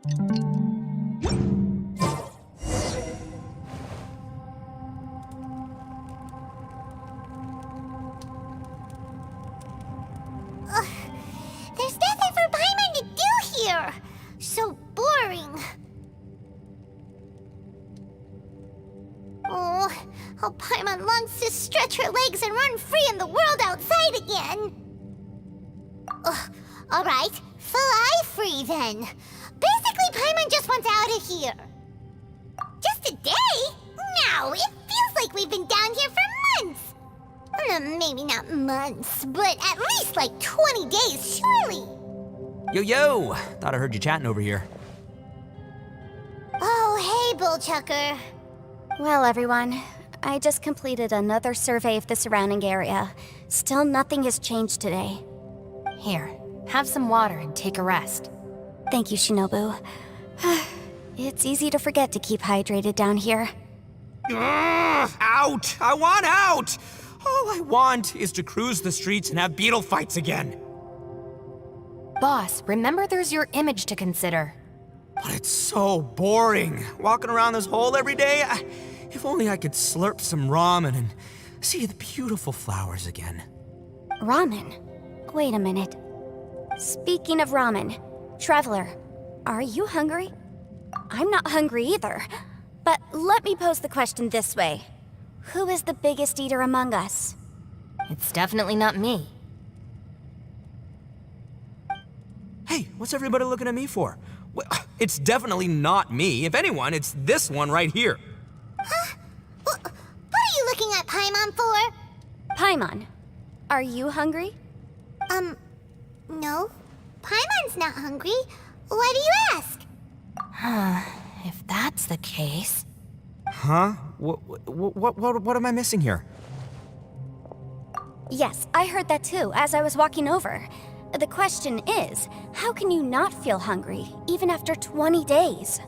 There's nothing for Paimon to do here. So boring. Oh, how Paimon longs to stretch her legs and run free in the world outside again. Alright, fly free then. Basically, Paimon just wants out of here. Just a day? No, it feels like we've been down here for months. Maybe not months, but at least like 20 days, surely. Yo! Thought I heard you chatting over here. Oh, hey, Bullchucker. Well, everyone, I just completed another survey of the surrounding area. Still nothing has changed today. Here, have some water and take a rest. Thank you, Shinobu. It's easy to forget to keep hydrated down here. Out! I want out! All I want is to cruise the streets and have beetle fights again. Boss, remember there's your image to consider. But it's so boring, walking around this hole every day. If only I could slurp some ramen and see the beautiful flowers again. Ramen? Wait a minute. Speaking of ramen, Traveler, are you hungry? I'm not hungry either. But let me pose the question this way. Who is the biggest eater among us? It's definitely not me. Hey, what's everybody looking at me for? It's definitely not me. If anyone, it's this one right here. Huh? What are you looking at Paimon for? Paimon, are you hungry? No. Paimon's not hungry. Why do you ask? If that's the case... Huh? What am I missing here? Yes, I heard that too, as I was walking over. The question is, how can you not feel hungry, even after 20 days?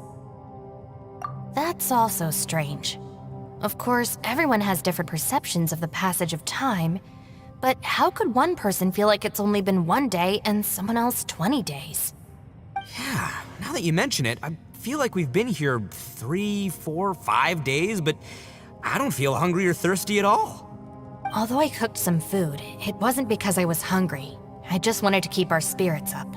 That's also strange. Of course, everyone has different perceptions of the passage of time, but how could one person feel like it's only been 1 day and someone else 20 days? Yeah, now that you mention it, I feel like we've been here 3, 4, 5 days, but I don't feel hungry or thirsty at all. Although I cooked some food, it wasn't because I was hungry. I just wanted to keep our spirits up.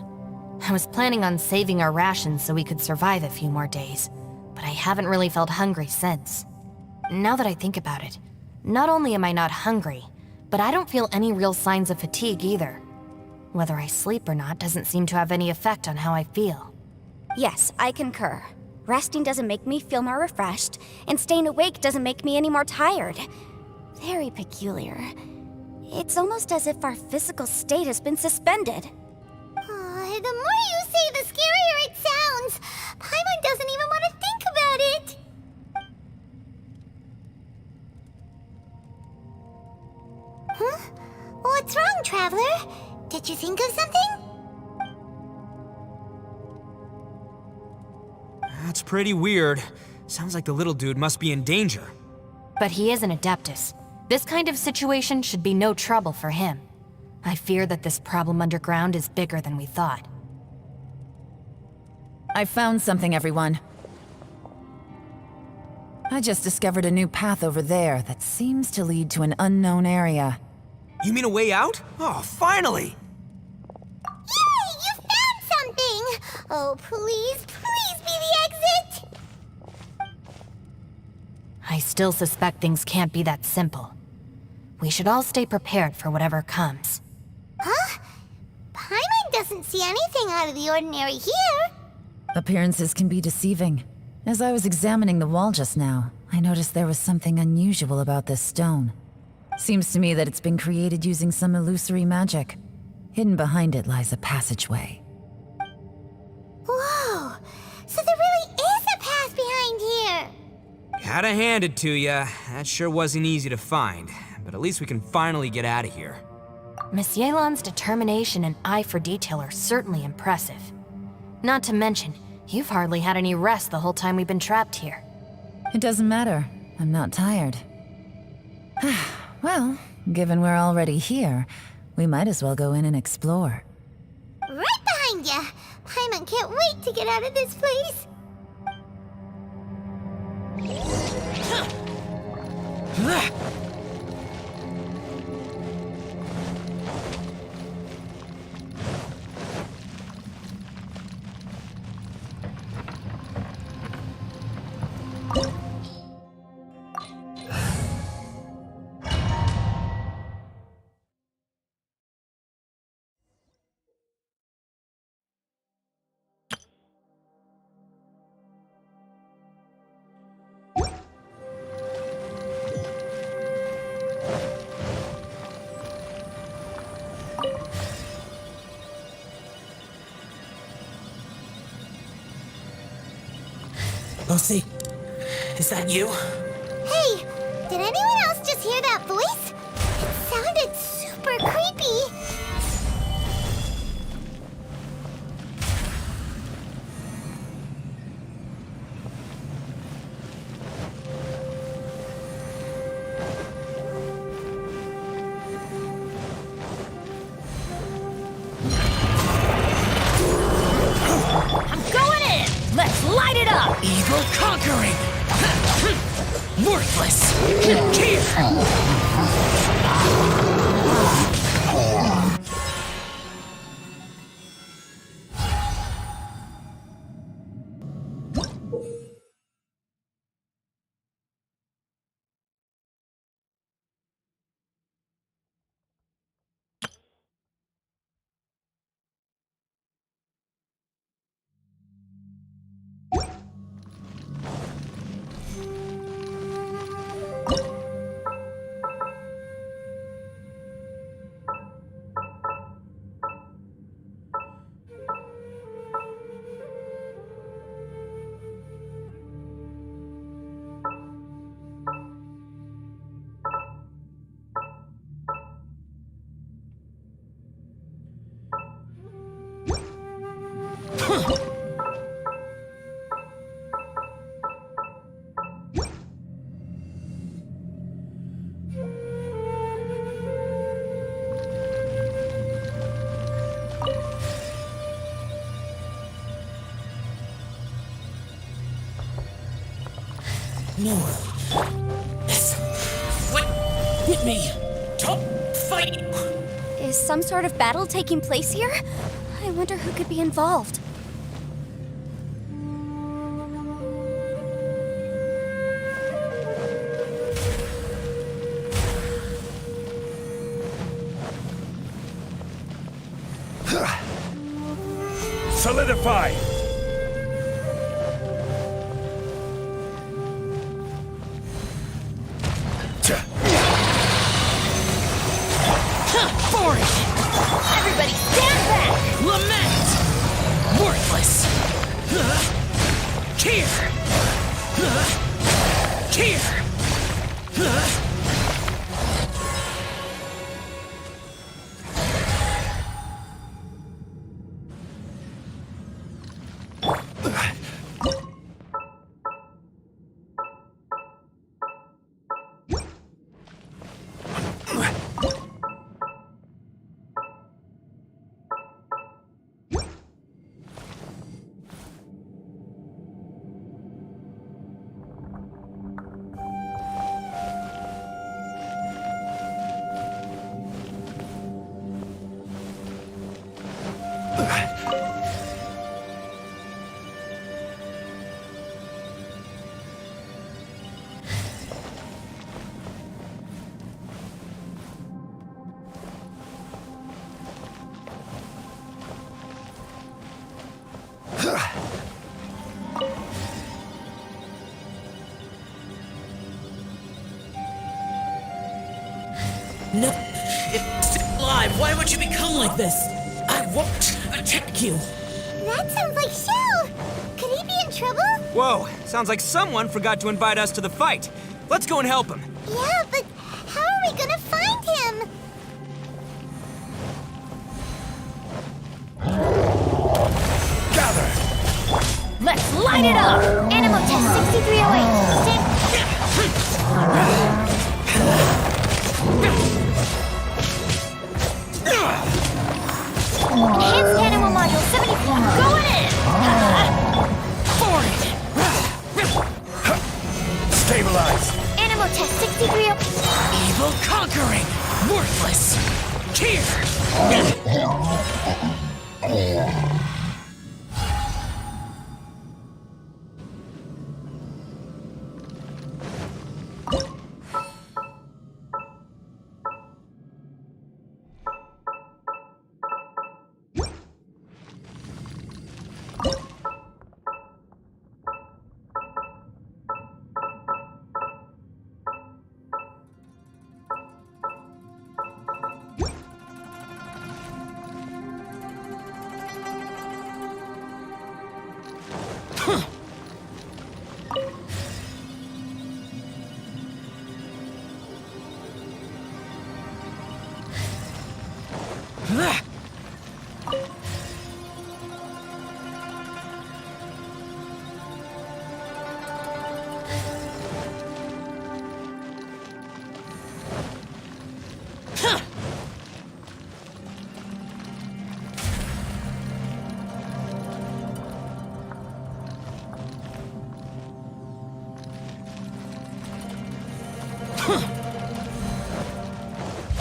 I was planning on saving our rations so we could survive a few more days, but I haven't really felt hungry since. Now that I think about it, not only am I not hungry, but I don't feel any real signs of fatigue either. Whether I sleep or not doesn't seem to have any effect on how I feel. Yes, I concur. Resting doesn't make me feel more refreshed, and staying awake doesn't make me any more tired. Very peculiar. It's almost as if our physical state has been suspended. The more you say, the scarier it sounds. Paimon doesn't even want to think about it. Huh? What's wrong, Traveler? Did you think of something? That's pretty weird. Sounds like the little dude must be in danger. But he is an Adeptus. This kind of situation should be no trouble for him. I fear that this problem underground is bigger than we thought. I found something, everyone. I just discovered a new path over there that seems to lead to an unknown area. You mean a way out? Oh, finally! Yay! You found something! Oh, please be the exit! I still suspect things can't be that simple. We should all stay prepared for whatever comes. Huh? Paimon doesn't see anything out of the ordinary here. Appearances can be deceiving. As I was examining the wall just now, I noticed there was something unusual about this stone. Seems to me that it's been created using some illusory magic. Hidden behind it lies a passageway. Whoa! So there really is a path behind here! Gotta hand it to ya. That sure wasn't easy to find. But at least we can finally get out of here. Miss Yelan's determination and eye for detail are certainly impressive. Not to mention, you've hardly had any rest the whole time we've been trapped here. It doesn't matter. I'm not tired. Well, given we're already here, we might as well go in and explore. Right behind ya! Paimon can't wait to get out of this place. Lucy, is that you? Hey, did anyone else just hear that voice? It sounded super creepy. Evil conquering! Worthless! Here! No. What? With me. Don't fight. Is some sort of battle taking place here? I wonder who could be involved. Solidify! Everybody stand back! Lament! Worthless! Here! Here! No, it's still alive. Why would you become like this? I won't attack you. That sounds like Shell. Could he be in trouble? Whoa, sounds like someone forgot to invite us to the fight. Let's go and help him. Yeah, but how are we gonna find him? Gather! Let's light it up! Animal test 6308. Enhanced animal module 74. Going Worthless! Here!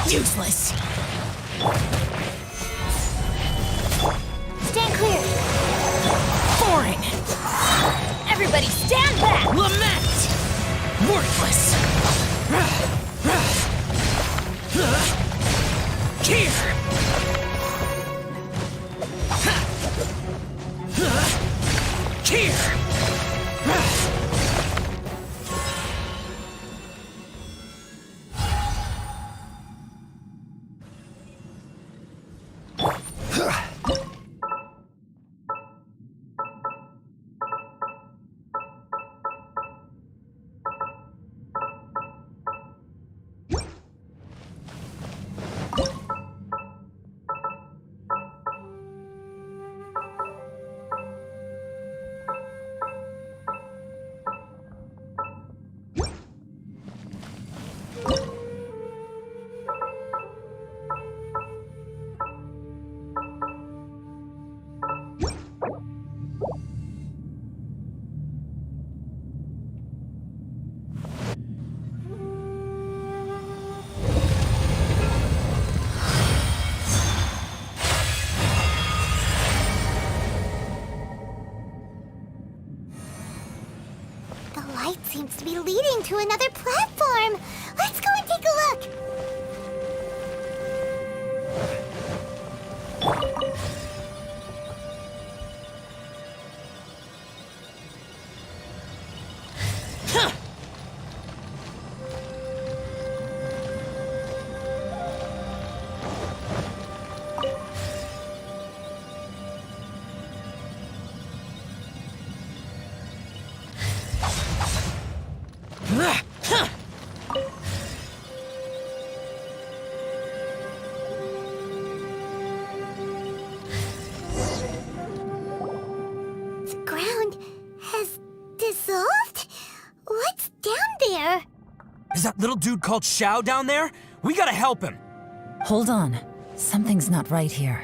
Useless! Stand clear! Boring! Everybody stand back! Lament! Worthless! Here! Here! The light seems to be leading to another platform. Let's go and take a look. The ground has dissolved? What's down there? Is that little dude called Xiao down there? We gotta help him. Hold on. Something's not right here.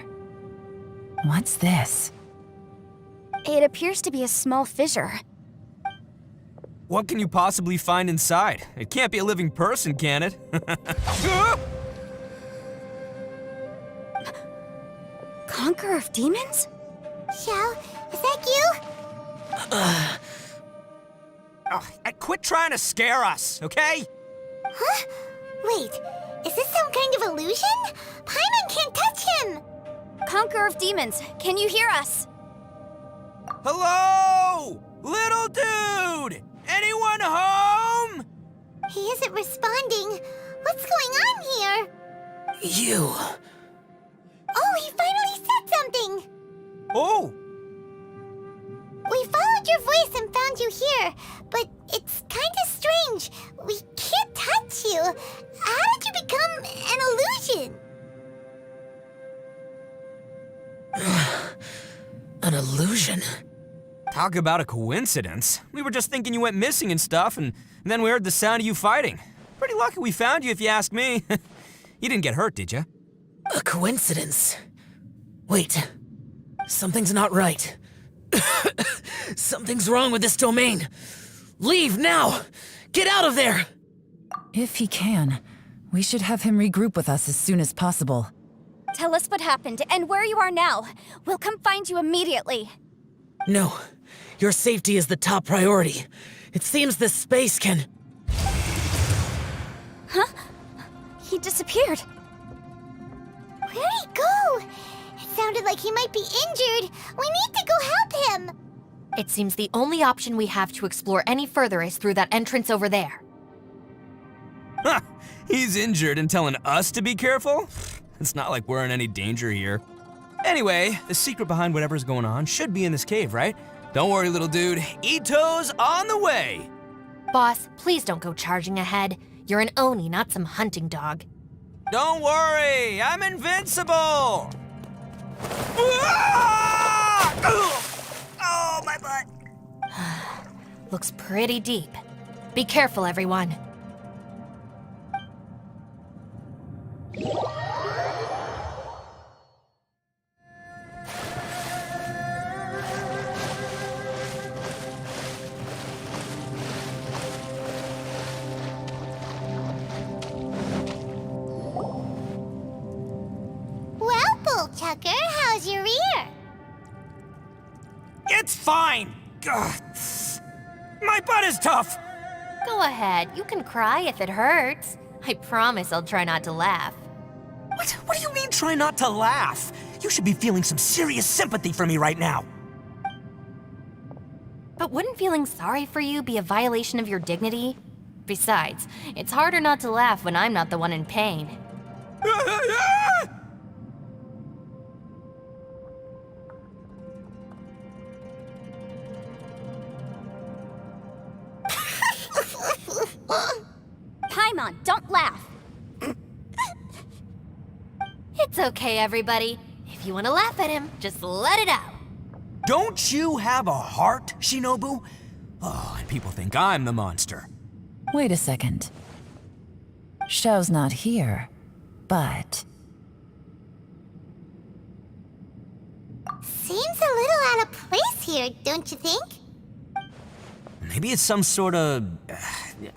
What's this? It appears to be a small fissure. What can you possibly find inside? It can't be a living person, can it? Conqueror of demons? Xiao, is that you? Quit trying to scare us, okay? Huh? Wait, is this some kind of illusion? Paimon can't touch him! Conqueror of demons, can you hear us? Hello? Little dude! Anyone home? He isn't responding. What's going on here? You! Oh, he finally said something! Oh! We followed your voice and found you here, but it's kind of strange. We can't touch you. How did you become an illusion? An illusion? Talk about a coincidence. We were just thinking you went missing and stuff, and then we heard the sound of you fighting. Pretty lucky we found you, if you ask me. You didn't get hurt, did you? A coincidence? Wait. Something's not right. Something's wrong with this domain. Leave now! Get out of there! If he can, We should have him regroup with us as soon as possible. Tell us what happened and where you are now. We'll come find you immediately. No. Your safety is the top priority. It seems this space can... He disappeared. Where'd he go? It sounded like he might be injured. We need to go help him. It seems the only option we have to explore any further is through that entrance over there. Huh, he's injured and telling us to be careful? It's not like we're in any danger here. Anyway, the secret behind whatever's going on should be in this cave, right? Don't worry, little dude. Ito's on the way! Boss, please don't go charging ahead. You're an Oni, not some hunting dog. Don't worry, I'm invincible! Ah! Oh, my butt. Looks pretty deep. Be careful, everyone. Well, Bullchucker, how's your ear? It's fine! Ugh. My butt is tough! Go ahead, you can cry if it hurts. I promise I'll try not to laugh. What do you mean, try not to laugh? You should be feeling some serious sympathy for me right now. But wouldn't feeling sorry for you be a violation of your dignity? Besides, it's harder not to laugh when I'm not the one in pain. Paimon, don't laugh. It's okay, everybody. If you want to laugh at him, just let it out. Don't you have a heart, Shinobu? Oh, and people think I'm the monster. Wait a second. Xiao's not here, but... Seems a little out of place here, don't you think? Maybe it's some sort of,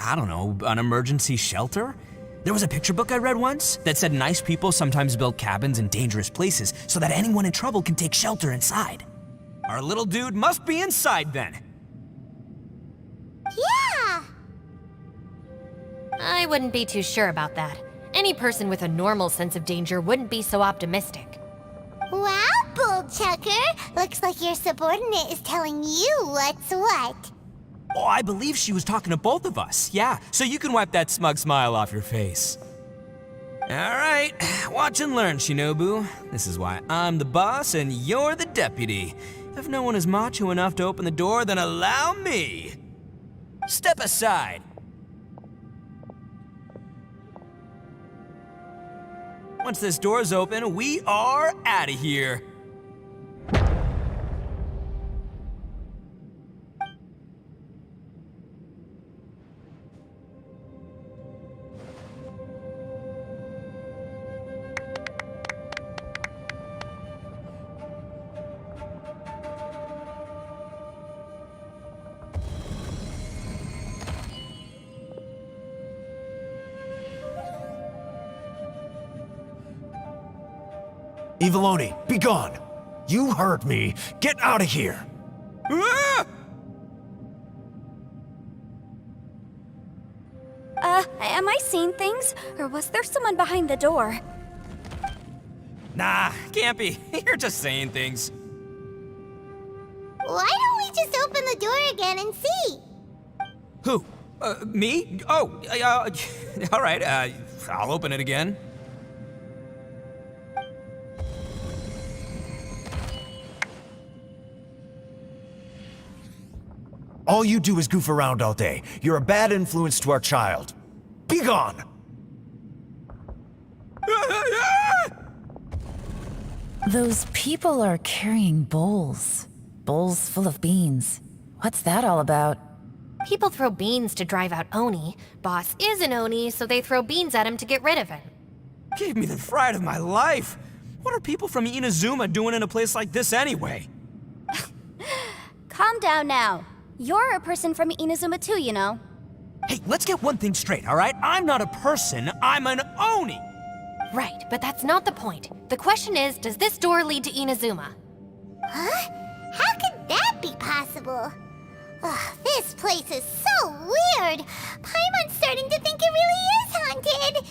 I don't know, an emergency shelter? There was a picture book I read once that said nice people sometimes build cabins in dangerous places so that anyone in trouble can take shelter inside. Our little dude must be inside then. Yeah! I wouldn't be too sure about that. Any person with a normal sense of danger wouldn't be so optimistic. Wow, Bullchucker! Looks like your subordinate is telling you what's what. Oh, I believe she was talking to both of us. Yeah, so you can wipe that smug smile off your face. All right, watch and learn, Shinobu. This is why I'm the boss and you're the deputy. If no one is macho enough to open the door, then allow me. Step aside. Once this door's open, we are out of here. Eviloni, be gone! You heard me. Get out of here! Ah! Am I seeing things? Or was there someone behind the door? Nah, can't be. You're just saying things. Why don't we just open the door again and see? Who? Me? Oh, all right, I'll open it again. All you do is goof around all day. You're a bad influence to our child. Be gone! Those people are carrying bowls. Bowls full of beans. What's that all about? People throw beans to drive out Oni. Boss is an Oni, so they throw beans at him to get rid of him. Gave me the fright of my life. What are people from Inazuma doing in a place like this anyway? Calm down now. You're a person from Inazuma too, you know. Hey, let's get one thing straight, all right? I'm not a person, I'm an Oni! Right, but that's not the point. The question is, does this door lead to Inazuma? Huh? How could that be possible? Ugh, this place is so weird. Paimon's starting to think it really is haunted.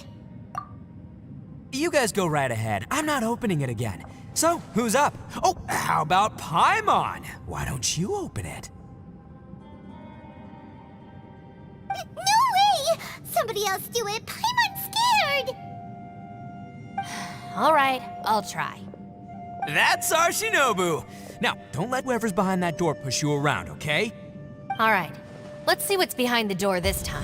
You guys go right ahead. I'm not opening it again. So, who's up? Oh, how about Paimon? Why don't you open it? No way! Somebody else do it. Paimon's scared. All right, I'll try. That's our Shinobu! Now, don't let whoever's behind that door push you around, okay? All right, let's see what's behind the door this time.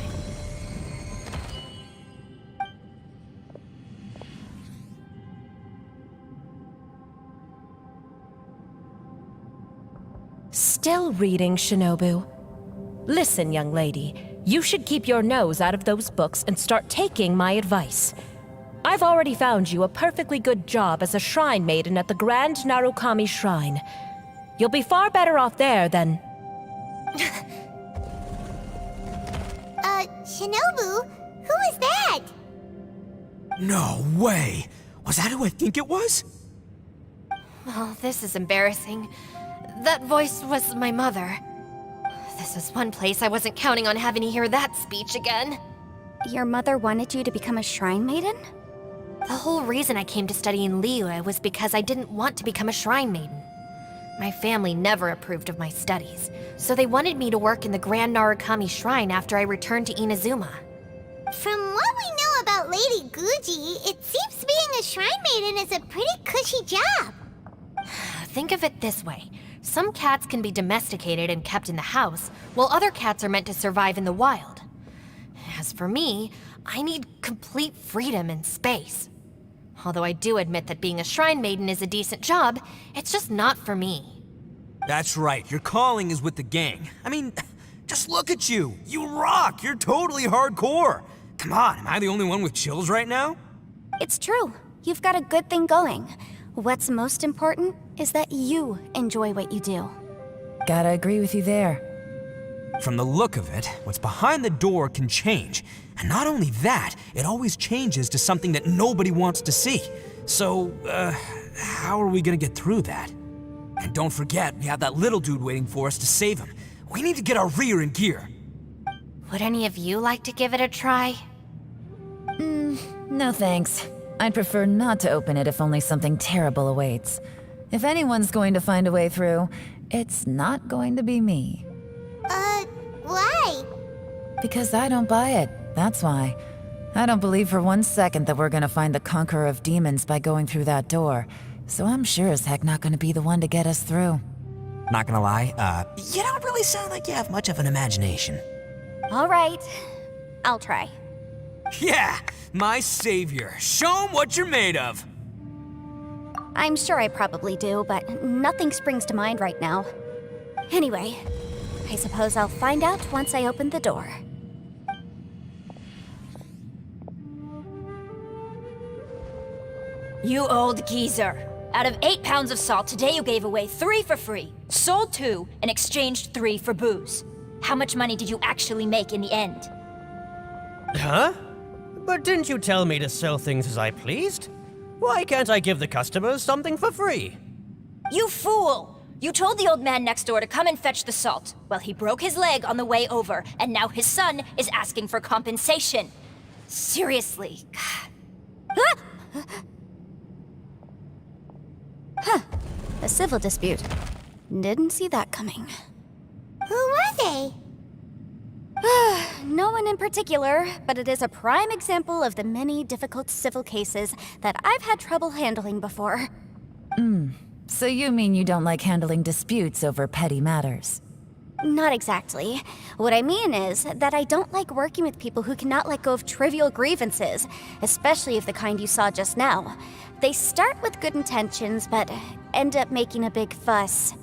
Still reading, Shinobu. Listen, young lady, you should keep your nose out of those books and start taking my advice. I've already found you a perfectly good job as a shrine maiden at the Grand Narukami Shrine. You'll be far better off there than... Shinobu? Who is that? No way! Was that who I think it was? Oh, this is embarrassing. That voice was my mother. This is one place I wasn't counting on having to hear that speech again. Your mother wanted you to become a shrine maiden? The whole reason I came to study in Liyue was because I didn't want to become a shrine maiden. My family never approved of my studies, so they wanted me to work in the Grand Narukami Shrine after I returned to Inazuma. From what we know about Lady Guji, it seems being a shrine maiden is a pretty cushy job. Think of it this way. Some cats can be domesticated and kept in the house, while other cats are meant to survive in the wild. As for me, I need complete freedom and space. Although I do admit that being a shrine maiden is a decent job, it's just not for me. That's right, your calling is with the gang. I mean, just look at you. You rock, you're totally hardcore. Come on, am I the only one with chills right now? It's true. You've got a good thing going. What's most important is that you enjoy what you do. Gotta agree with you there. From the look of it, what's behind the door can change. And not only that, it always changes to something that nobody wants to see. So, how are we gonna get through that? And don't forget, we have that little dude waiting for us to save him. We need to get our rear in gear. Would any of you like to give it a try? No thanks. I'd prefer not to open it if only something terrible awaits. If anyone's going to find a way through, it's not going to be me. Why? Because I don't buy it, that's why. I don't believe for 1 second that we're gonna find the Conqueror of Demons by going through that door. So I'm sure as heck not gonna be the one to get us through. Not gonna lie, you don't really sound like you have much of an imagination. All right, I'll try. Yeah, my savior. Show 'em what you're made of. I'm sure I probably do, but nothing springs to mind right now. Anyway, I suppose I'll find out once I open the door. You old geezer. Out of 8 pounds of salt, today you gave away 3 for free, sold 2, and exchanged 3 for booze. How much money did you actually make in the end? Huh? But didn't you tell me to sell things as I pleased? Why can't I give the customers something for free? You fool! You told the old man next door to come and fetch the salt. Well, he broke his leg on the way over, and now his son is asking for compensation. Seriously. A civil dispute. Didn't see that coming. Who were they? No one in particular, but it is a prime example of the many difficult civil cases that I've had trouble handling before. So you mean you don't like handling disputes over petty matters? Not exactly. What I mean is that I don't like working with people who cannot let go of trivial grievances, especially of the kind you saw just now. They start with good intentions, but end up making a big fuss.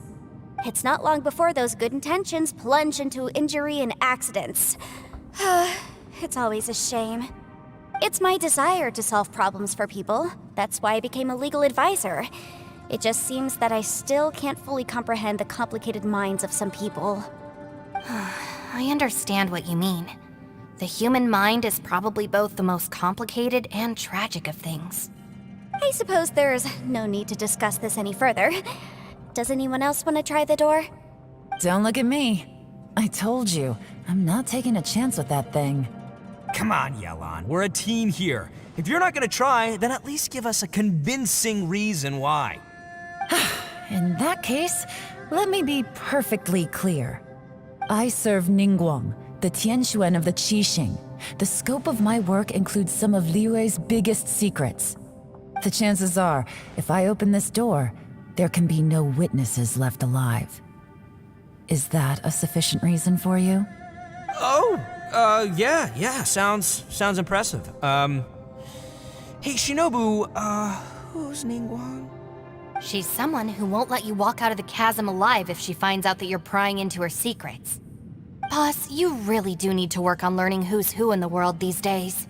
It's not long before those good intentions plunge into injury and accidents. It's always a shame. It's my desire to solve problems for people. That's why I became a legal advisor. It just seems that I still can't fully comprehend the complicated minds of some people. I understand what you mean. The human mind is probably both the most complicated and tragic of things. I suppose there's no need to discuss this any further. Does anyone else want to try the door? Don't look at me. I told you, I'm not taking a chance with that thing. Come on, Yelan, we're a team here. If you're not gonna try, then at least give us a convincing reason why. In that case, let me be perfectly clear. I serve Ningguang, the Tianxuan of the Qixing. The scope of my work includes some of Liyue's biggest secrets. The chances are, if I open this door, there can be no witnesses left alive. Is that a sufficient reason for you? Oh, yeah, sounds impressive. Hey, Shinobu, who's Ningguang? She's someone who won't let you walk out of the chasm alive if she finds out that you're prying into her secrets. Boss, you really do need to work on learning who's who in the world these days.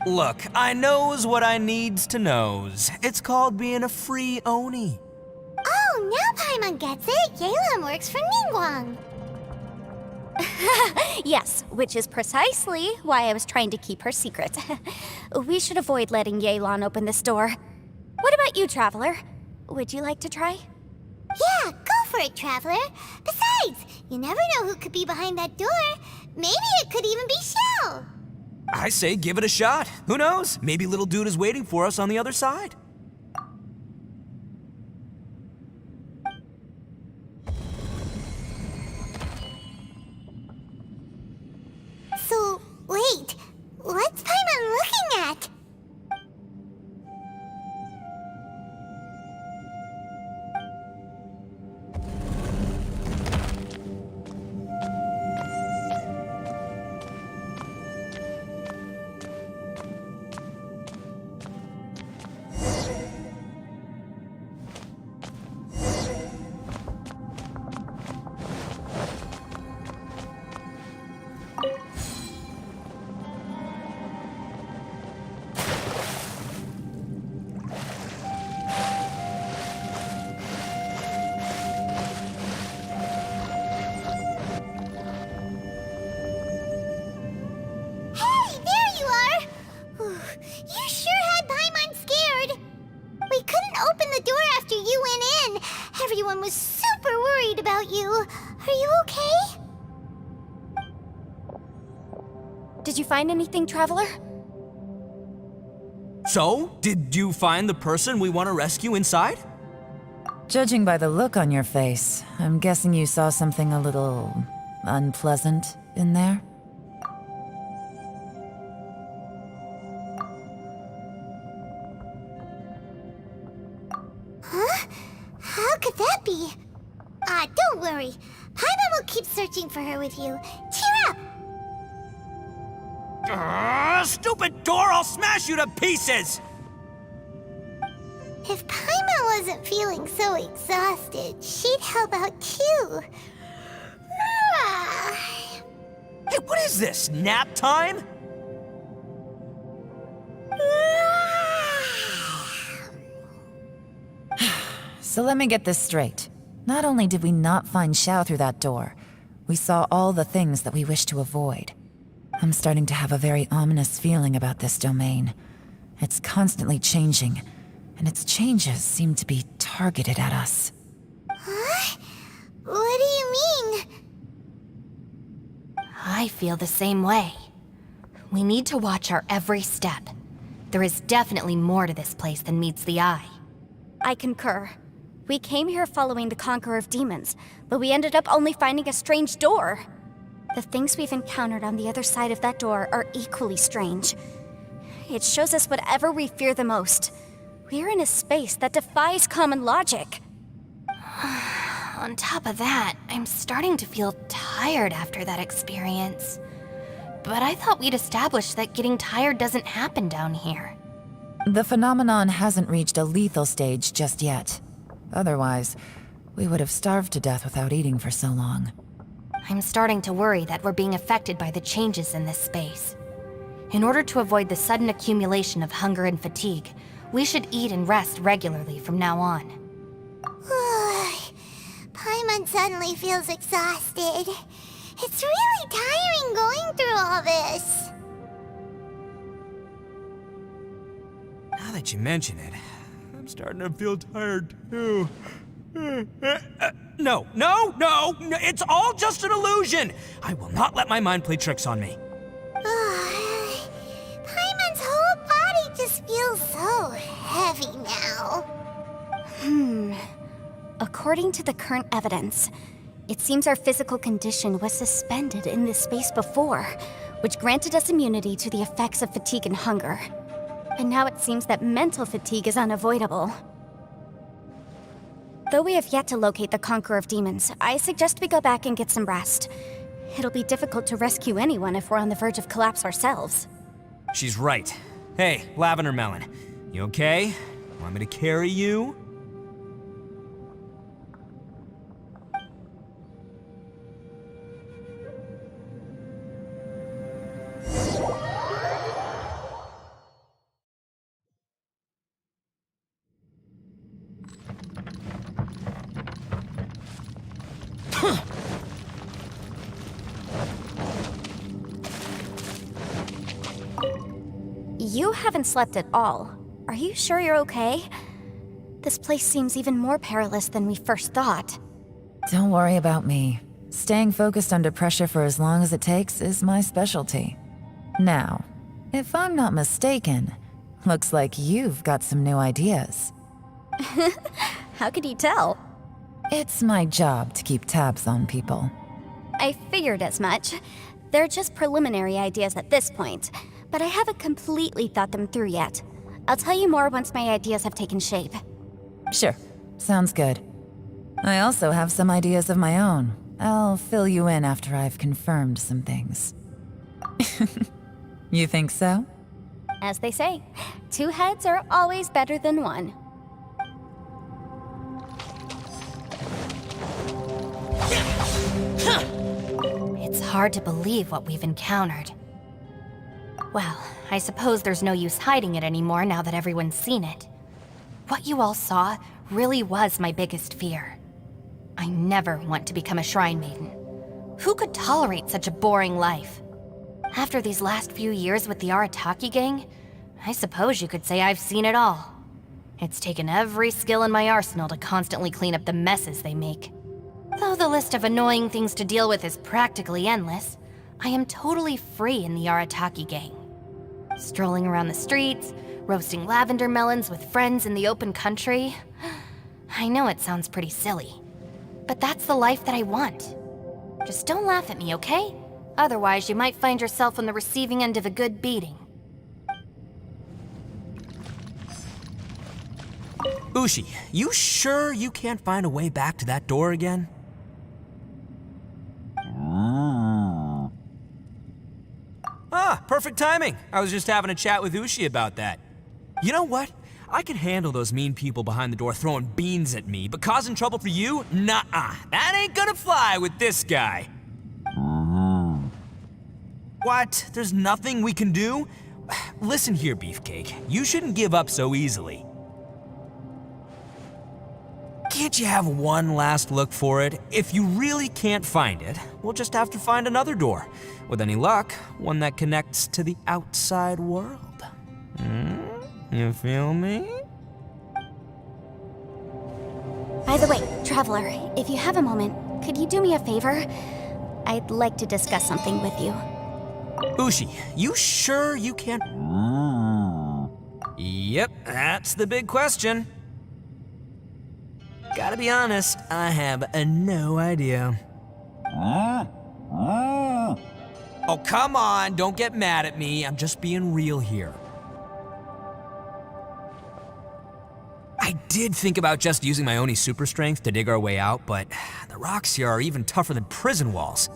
Look, I knows what I needs to knows. It's called being a free Oni. Oh, now Paimon gets it. Yelan works for Ningguang. Yes, which is precisely why I was trying to keep her secret. We should avoid letting Yelan open this door. What about you, Traveler? Would you like to try? Yeah, go for it, Traveler. Besides, you never know who could be behind that door. Maybe it could even be Shell. I say give it a shot. Who knows? Maybe little dude is waiting for us on the other side. So, wait. What's Paimon looking at? Everyone was super worried about you. Are you okay? Did you find anything, Traveler? So, did you find the person we want to rescue inside? Judging by the look on your face, I'm guessing you saw something a little unpleasant in there? Huh? How could that be? Don't worry. Paimon will keep searching for her with you. Cheer up! Stupid door! I'll smash you to pieces! If Paimon wasn't feeling so exhausted, she'd help out too. Hey, what is this? Nap time? So let me get this straight. Not only did we not find Xiao through that door, we saw all the things that we wish to avoid. I'm starting to have a very ominous feeling about this domain. It's constantly changing, and its changes seem to be targeted at us. Huh? What do you mean? I feel the same way. We need to watch our every step. There is definitely more to this place than meets the eye. I concur. We came here following the Conqueror of Demons, but we ended up only finding a strange door. The things we've encountered on the other side of that door are equally strange. It shows us whatever we fear the most. We're in a space that defies common logic. On top of that, I'm starting to feel tired after that experience. But I thought we'd established that getting tired doesn't happen down here. The phenomenon hasn't reached a lethal stage just yet. Otherwise, we would have starved to death without eating for so long. I'm starting to worry that we're being affected by the changes in this space. In order to avoid the sudden accumulation of hunger and fatigue, we should eat and rest regularly from now on. Paimon suddenly feels exhausted. It's really tiring going through all this. Now that you mention it, I'm starting to feel tired too. No, it's all just an illusion! I will not let my mind play tricks on me. Paimon's whole body just feels so heavy now. According to the current evidence, it seems our physical condition was suspended in this space before, which granted us immunity to the effects of fatigue and hunger. And now it seems that mental fatigue is unavoidable. Though we have yet to locate the Conqueror of Demons, I suggest we go back and get some rest. It'll be difficult to rescue anyone if we're on the verge of collapse ourselves. She's right. Hey, Lavender Melon, you okay? Want me to carry you? You haven't slept at all. Are you sure you're okay? This place seems even more perilous than we first thought. Don't worry about me. Staying focused under pressure for as long as it takes is my specialty. Now, if I'm not mistaken, looks like you've got some new ideas. How could you tell? It's my job to keep tabs on people. I figured as much. They're just preliminary ideas at this point, but I haven't completely thought them through yet. I'll tell you more once my ideas have taken shape. Sure, sounds good. I also have some ideas of my own. I'll fill you in after I've confirmed some things. You think so? As they say, 2 heads are always better than 1. It's hard to believe what we've encountered. Well, I suppose there's no use hiding it anymore now that everyone's seen it. What you all saw really was my biggest fear. I never want to become a shrine maiden. Who could tolerate such a boring life? After these last few years with the Arataki gang, I suppose you could say I've seen it all. It's taken every skill in my arsenal to constantly clean up the messes they make. Though the list of annoying things to deal with is practically endless, I am totally free in the Arataki gang. Strolling around the streets, roasting lavender melons with friends in the open country. I know it sounds pretty silly, but that's the life that I want. Just don't laugh at me, okay? Otherwise, you might find yourself on the receiving end of a good beating. Ushi, you sure you can't find a way back to that door again? Ah, perfect timing. I was just having a chat with Ushi about that. You know what? I can handle those mean people behind the door throwing beans at me, but causing trouble for you? Nuh-uh. That ain't gonna fly with this guy. What? There's nothing we can do? Listen here, Beefcake. You shouldn't give up so easily. Can't you have one last look for it? If you really can't find it, we'll just have to find another door. With any luck, one that connects to the outside world. You feel me? By the way, Traveler, if you have a moment, could you do me a favor? I'd like to discuss something with you. Ushi, you sure you can't? Yep, that's the big question. Gotta be honest, I have no idea. Oh, come on, don't get mad at me. I'm just being real here. I did think about just using my Oni super strength to dig our way out, but the rocks here are even tougher than prison walls.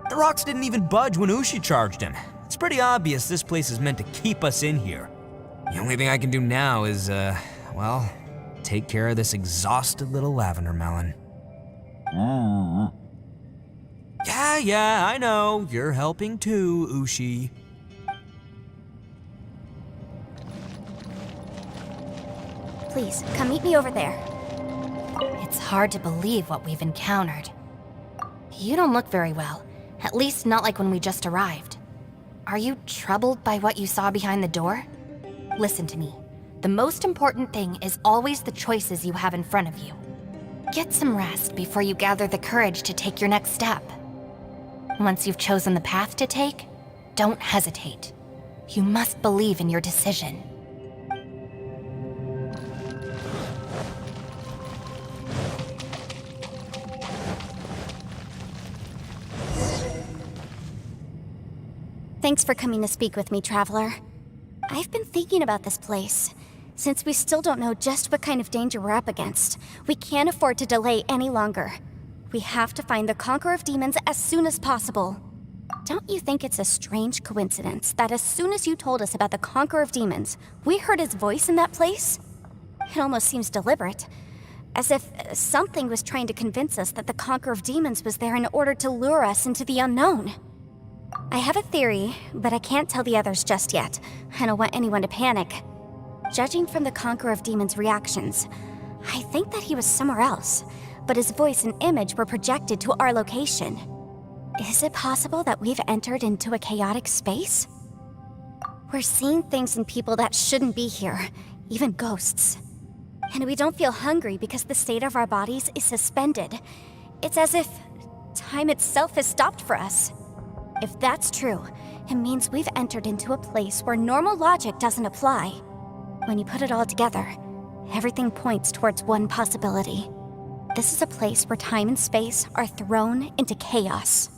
The rocks didn't even budge when Ushi charged him. It's pretty obvious this place is meant to keep us in here. The only thing I can do now is, well, take care of this exhausted little lavender melon. Yeah, I know. You're helping too, Ushi. Please, come meet me over there. It's hard to believe what we've encountered. You don't look very well, At least not like when we just arrived. Are you troubled by what you saw behind the door? Listen to me. The most important thing is always the choices you have in front of you. Get some rest before you gather the courage to take your next step. Once you've chosen the path to take, don't hesitate. You must believe in your decision. Thanks for coming to speak with me, Traveler. I've been thinking about this place. Since we still don't know just what kind of danger we're up against, we can't afford to delay any longer. We have to find the Conqueror of Demons as soon as possible. Don't you think it's a strange coincidence that as soon as you told us about the Conqueror of Demons, we heard his voice in that place? It almost seems deliberate. As if something was trying to convince us that the Conqueror of Demons was there in order to lure us into the unknown. I have a theory, but I can't tell the others just yet. I don't want anyone to panic. Judging from the Conqueror of Demons' reactions, I think that he was somewhere else, but his voice and image were projected to our location. Is it possible that we've entered into a chaotic space? We're seeing things and people that shouldn't be here, even ghosts. And we don't feel hungry because the state of our bodies is suspended. It's as if time itself has stopped for us. If that's true, it means we've entered into a place where normal logic doesn't apply. When you put it all together, everything points towards one possibility. This is a place where time and space are thrown into chaos.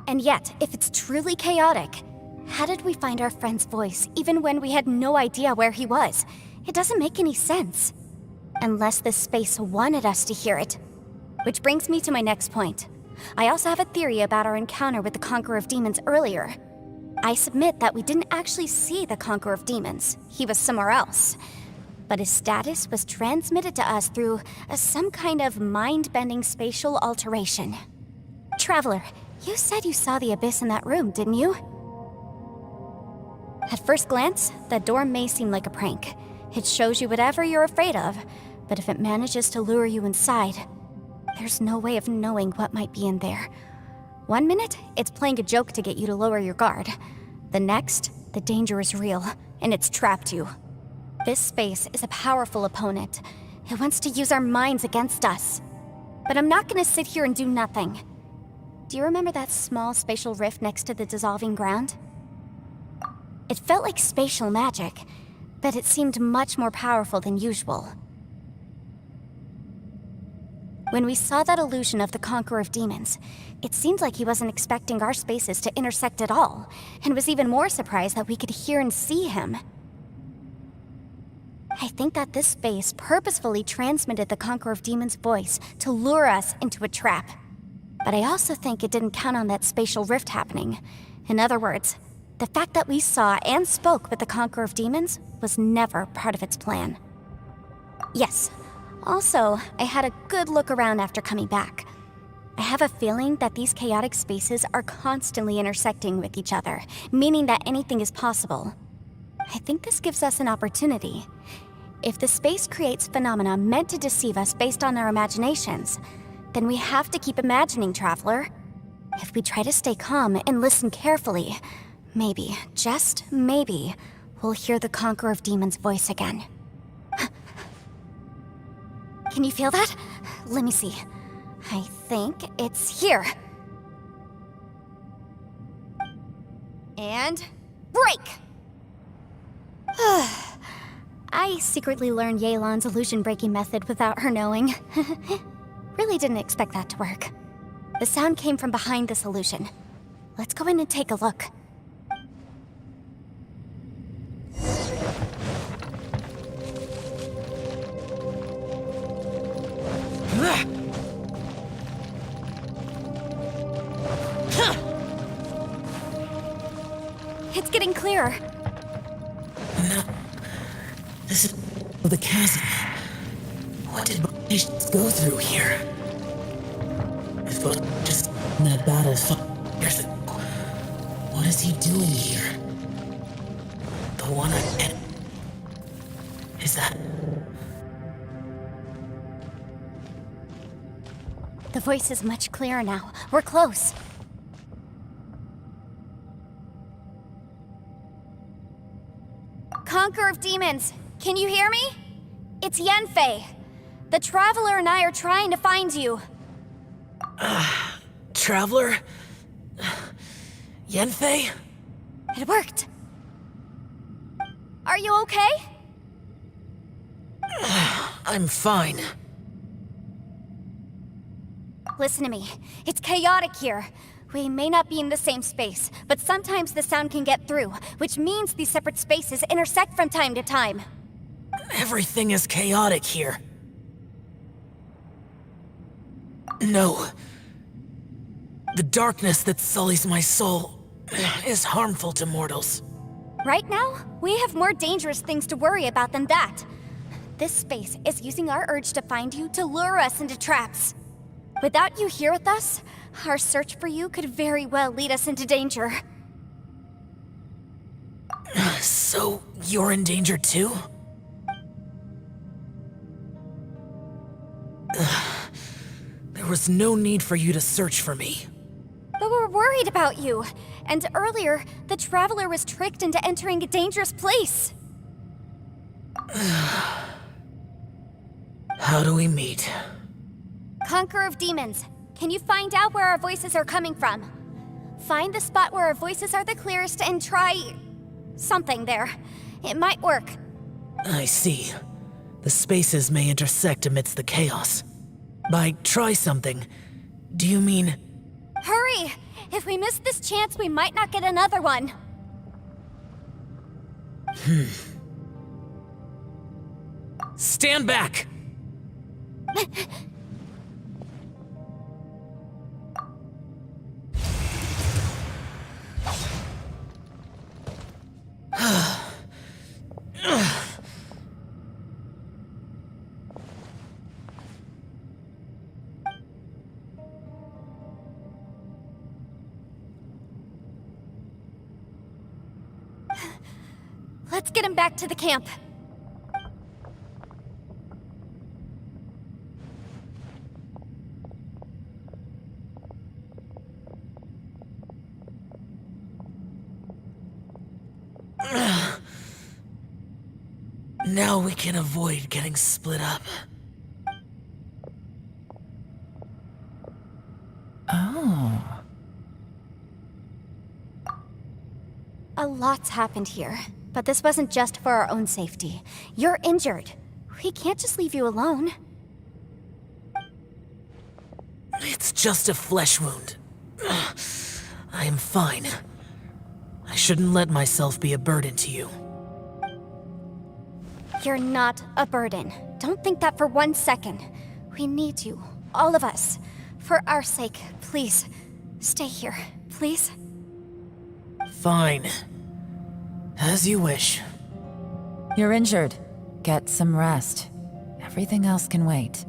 And yet, if it's truly chaotic, how did we find our friend's voice even when we had no idea where he was? It doesn't make any sense. Unless this space wanted us to hear it. Which brings me to my next point. I also have a theory about our encounter with the Conqueror of Demons earlier. I submit that we didn't actually see the Conqueror of Demons. He was somewhere else. But his status was transmitted to us through some kind of mind-bending spatial alteration. Traveler, you said you saw the abyss in that room, didn't you? At first glance, the door may seem like a prank. It shows you whatever you're afraid of, but if it manages to lure you inside, there's no way of knowing what might be in there. One minute, it's playing a joke to get you to lower your guard. The next, the danger is real, and it's trapped you. This space is a powerful opponent. It wants to use our minds against us. But I'm not gonna sit here and do nothing. Do you remember that small spatial rift next to the dissolving ground? It felt like spatial magic, but it seemed much more powerful than usual. When we saw that illusion of the Conqueror of Demons, it seemed like he wasn't expecting our spaces to intersect at all, and was even more surprised that we could hear and see him. I think that this space purposefully transmitted the Conqueror of Demons' voice to lure us into a trap. But I also think it didn't count on that spatial rift happening. In other words, the fact that we saw and spoke with the Conqueror of Demons was never part of its plan. Yes. Also, I had a good look around after coming back. I have a feeling that these chaotic spaces are constantly intersecting with each other, meaning that anything is possible. I think this gives us an opportunity. If the space creates phenomena meant to deceive us based on our imaginations, then we have to keep imagining, Traveler. If we try to stay calm and listen carefully, maybe, just maybe, we'll hear the Conqueror of Demons' voice again. Can you feel that? Let me see. I think it's here. And break! I secretly learned Yelan's illusion-breaking method without her knowing. Really didn't expect that to work. The sound came from behind this illusion. Let's go in and take a look. It's getting clearer. No. This is the chasm. What did patients go through here? If it was just that bad as 5 years ago, what is he doing here? The one I met. Is that... The voice is much clearer now. We're close. Conqueror of Demons, can you hear me? It's Yenfei. The Traveler and I are trying to find you. Traveler? Yenfei? It worked. Are you okay? I'm fine. Listen to me. It's chaotic here. We may not be in the same space, but sometimes the sound can get through, which means these separate spaces intersect from time to time. Everything is chaotic here. No. The darkness that sullies my soul is harmful to mortals. Right now, we have more dangerous things to worry about than that. This space is using our urge to find you to lure us into traps. Without you here with us, our search for you could very well lead us into danger. So, you're in danger too? There was no need for you to search for me. But we're worried about you. And earlier, the Traveler was tricked into entering a dangerous place. How do we meet? Conqueror of Demons, can you find out where our voices are coming from? Find the spot where our voices are the clearest and try... something there. It might work. I see. The spaces may intersect amidst the chaos. By try something, do you mean... Hurry! If we miss this chance, we might not get another one. Stand back! Let's get him back to the camp. Now we can avoid getting split up. Oh. A lot's happened here, but this wasn't just for our own safety. You're injured. We can't just leave you alone. It's just a flesh wound. I am fine. I shouldn't let myself be a burden to you. You're not a burden. Don't think that for 1 second. We need you, all of us. For our sake, please, stay here, please. Fine. As you wish. You're injured. Get some rest. Everything else can wait.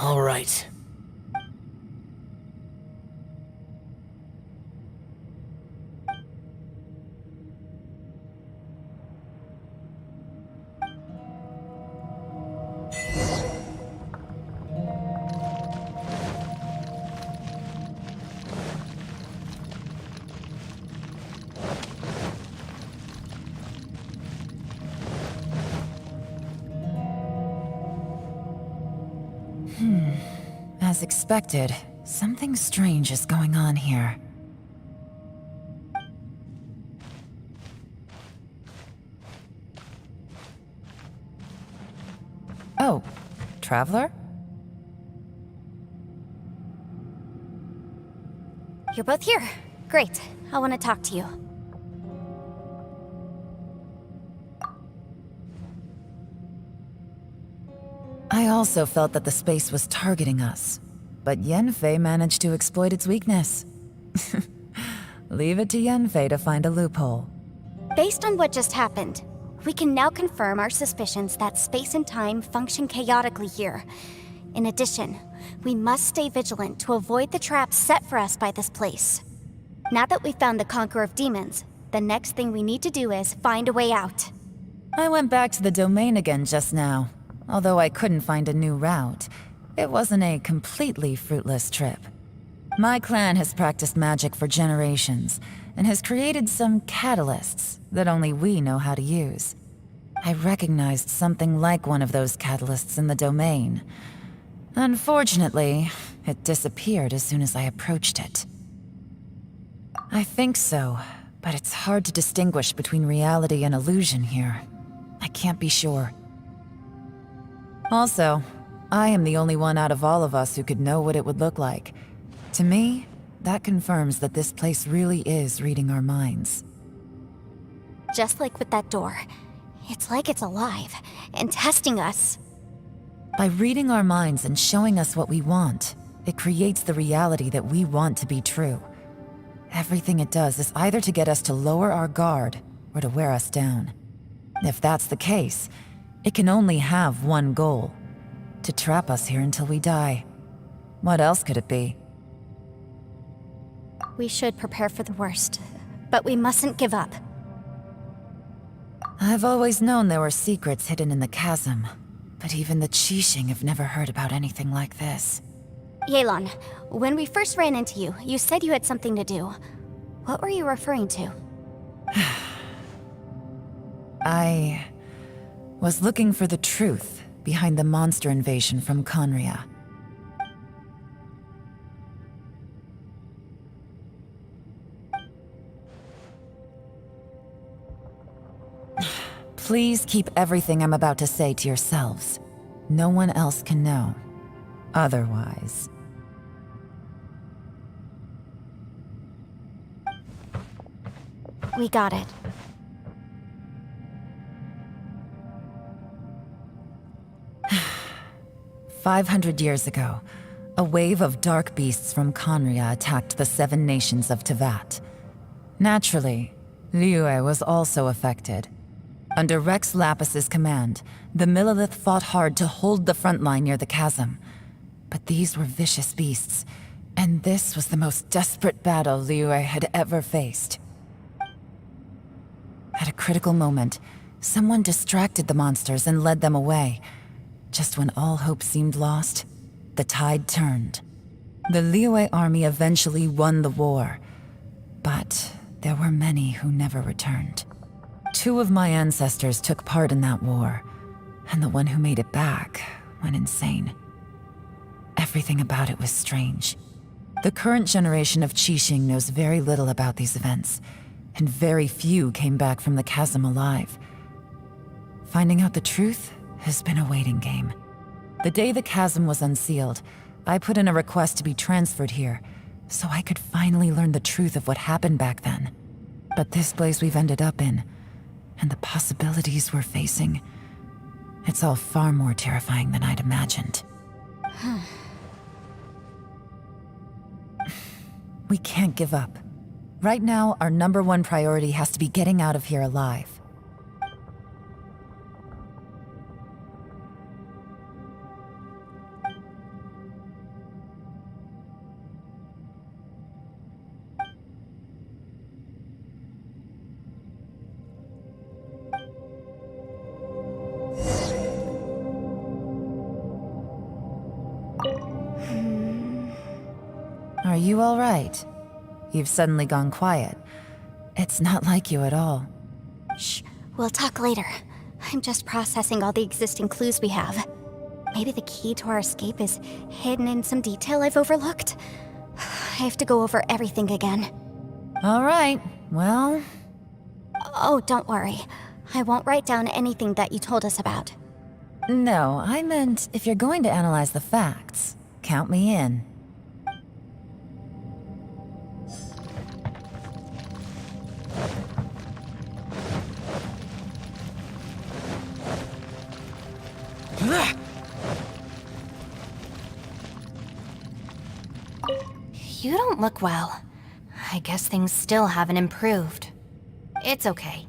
All right. As expected, something strange is going on here. Oh, Traveler? You're both here. Great. I want to talk to you. I also felt that the space was targeting us, but Yenfei managed to exploit its weakness. Leave it to Yenfei to find a loophole. Based on what just happened, we can now confirm our suspicions that space and time function chaotically here. In addition, we must stay vigilant to avoid the traps set for us by this place. Now that we've found the Conqueror of Demons, the next thing we need to do is find a way out. I went back to the domain again just now. Although I couldn't find a new route, it wasn't a completely fruitless trip. My clan has practiced magic for generations, and has created some catalysts that only we know how to use. I recognized something like one of those catalysts in the domain. Unfortunately, it disappeared as soon as I approached it. I think so, but it's hard to distinguish between reality and illusion here. I can't be sure. Also, I am the only one out of all of us who could know what it would look like. To me, that confirms that this place really is reading our minds. Just like with that door. It's like it's alive and testing us. By reading our minds and showing us what we want, it creates the reality that we want to be true. Everything it does is either to get us to lower our guard or to wear us down. If that's the case, it can only have one goal: to trap us here until we die. What else could it be? We should prepare for the worst, but we mustn't give up. I've always known there were secrets hidden in the chasm, but even the Qixing have never heard about anything like this. Yelan, when we first ran into you, you said you had something to do. What were you referring to? I was looking for the truth behind the monster invasion from Conria. Please keep everything I'm about to say to yourselves. No one else can know. Otherwise... We got it. "500 years ago, a wave of dark beasts from Conria attacked the 7 nations of Tevat. Naturally, Liyue was also affected. Under Rex Lapis's command, the Millelith fought hard to hold the front line near the chasm. But these were vicious beasts, and this was the most desperate battle Liyue had ever faced. At a critical moment, someone distracted the monsters and led them away. Just when all hope seemed lost, the tide turned. The Liyue army eventually won the war, but there were many who never returned. 2 of my ancestors took part in that war, and the one who made it back went insane. Everything about it was strange. The current generation of Qixing knows very little about these events, and very few came back from the chasm alive. Finding out the truth has been a waiting game. The day the chasm was unsealed, I put in a request to be transferred here, so I could finally learn the truth of what happened back then. But this place we've ended up in, and the possibilities we're facing, it's all far more terrifying than I'd imagined. We can't give up. Right now, our #1 priority has to be getting out of here alive. Are you all right? You've suddenly gone quiet. It's not like you at all. Shh, we'll talk later. I'm just processing all the existing clues we have. Maybe the key to our escape is hidden in some detail I've overlooked. I have to go over everything again. All right, well... Oh, don't worry. I won't write down anything that you told us about. No, I meant if you're going to analyze the facts, count me in. You don't look well. I guess things still haven't improved. It's okay.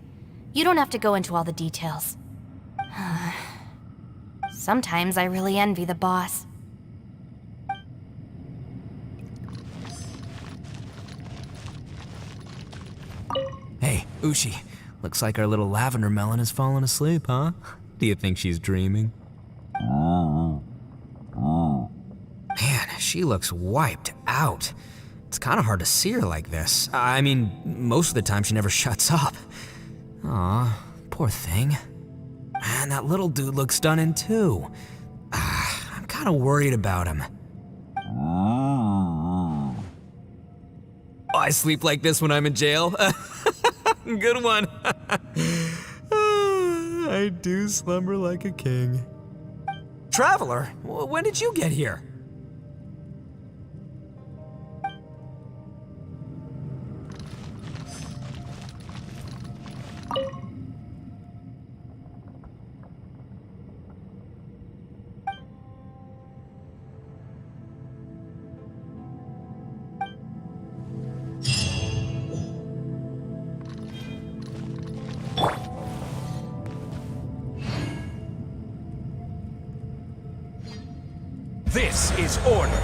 You don't have to go into all the details. Sometimes I really envy the boss. Hey, Ushi, Looks like our little lavender melon has fallen asleep, huh? Do you think she's dreaming? Man, she looks wiped out. It's kind of hard to see her like this. I mean, most of the time she never shuts up. Aw, poor thing. Man, that little dude looks stunning too. I'm kind of worried about him. Oh, I sleep like this when I'm in jail. Good one. I do slumber like a king. Traveler, when did you get here? This is order.